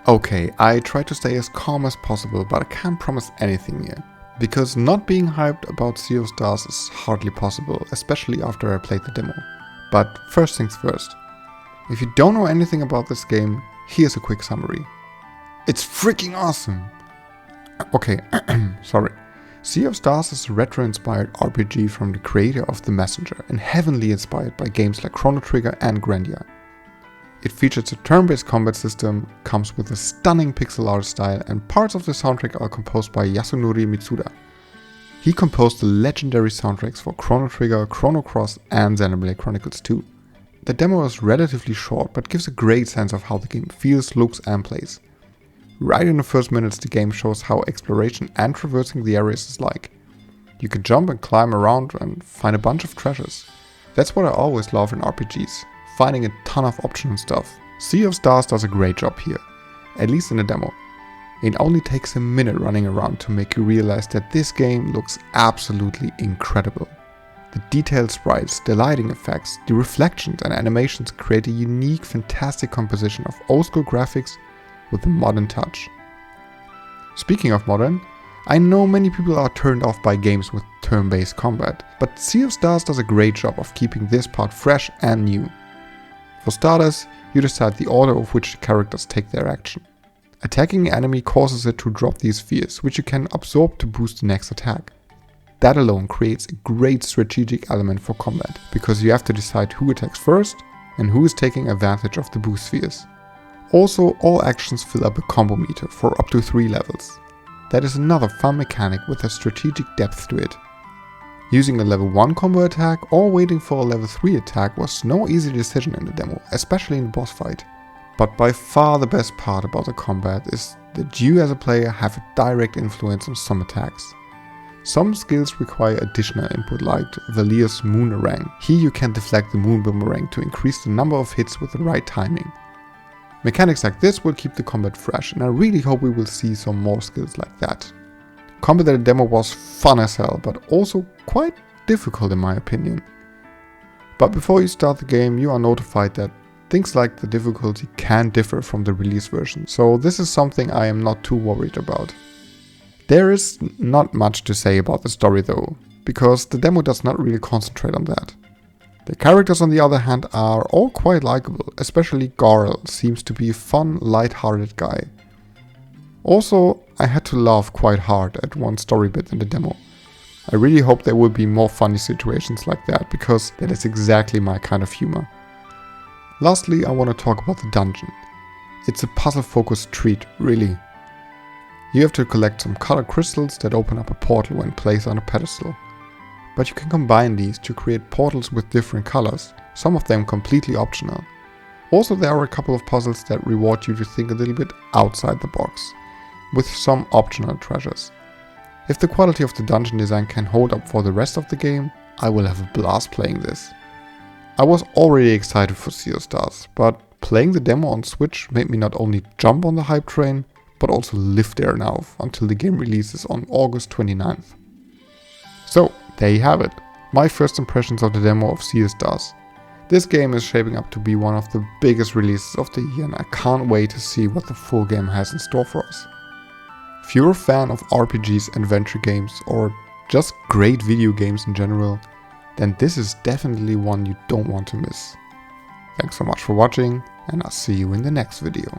Okay, I try to stay as calm as possible, but I can't promise anything here. Because not being hyped about Sea of Stars is hardly possible, especially after I played the demo. But first things first. If you don't know anything about this game, here's a quick summary. It's freaking awesome! Okay, sorry. Sea of Stars is a retro-inspired RPG from the creator of The Messenger and heavily inspired by games like Chrono Trigger and Grandia. It features a turn-based combat system, comes with a stunning pixel art style, and parts of the soundtrack are composed by Yasunori Mitsuda. He composed the legendary soundtracks for Chrono Trigger, Chrono Cross and Xenoblade Chronicles 2. The demo is relatively short but gives a great sense of how the game feels, looks and plays. Right in the first minutes the game shows how exploration and traversing the areas is like. You can jump and climb around and find a bunch of treasures. That's what I always love in RPGs. Finding a ton of optional stuff. Sea of Stars does a great job here, at least in the demo. It only takes a minute running around to make you realize that this game looks absolutely incredible. The detailed sprites, the lighting effects, the reflections and animations create a unique, fantastic composition of old school graphics with a modern touch. Speaking of modern, I know many people are turned off by games with turn-based combat, but Sea of Stars does a great job of keeping this part fresh and new. For starters, you decide the order of which characters take their action. Attacking an enemy causes it to drop these spheres, which you can absorb to boost the next attack. That alone creates a great strategic element for combat, because you have to decide who attacks first and who is taking advantage of the boost spheres. Also, all actions fill up a combo meter for up to 3 levels. That is another fun mechanic with a strategic depth to it. Using a level 1 combo attack or waiting for a level 3 attack was no easy decision in the demo, especially in the boss fight. But by far the best part about the combat is that you as a player have a direct influence on some attacks. Some skills require additional input like Valir's Moonerang. Here you can deflect the Moon Boomerang to increase the number of hits with the right timing. Mechanics like this will keep the combat fresh, and I really hope we will see some more skills like that. Combat in the demo was fun as hell, but also quite difficult in my opinion. But before you start the game, you are notified that things like the difficulty can differ from the release version, so this is something I am not too worried about. There is not much to say about the story though, because the demo does not really concentrate on that. The characters on the other hand are all quite likable, especially Garl seems to be a fun, light-hearted guy. Also, I had to laugh quite hard at one story bit in the demo. I really hope there will be more funny situations like that, because that is exactly my kind of humor. Lastly, I want to talk about the dungeon. It's a puzzle-focused treat, really. You have to collect some color crystals that open up a portal when placed on a pedestal. But you can combine these to create portals with different colors, some of them completely optional. Also, there are a couple of puzzles that reward you to think a little bit outside the box, with some optional treasures. If the quality of the dungeon design can hold up for the rest of the game, I will have a blast playing this. I was already excited for Sea of Stars, but playing the demo on Switch made me not only jump on the hype train, but also live there now until the game releases on August 29th. So, there you have it, my first impressions of the demo of Sea of Stars. This game is shaping up to be one of the biggest releases of the year, and I can't wait to see what the full game has in store for us. If you're a fan of RPGs, adventure games, or just great video games in general, then this is definitely one you don't want to miss. Thanks so much for watching, and I'll see you in the next video.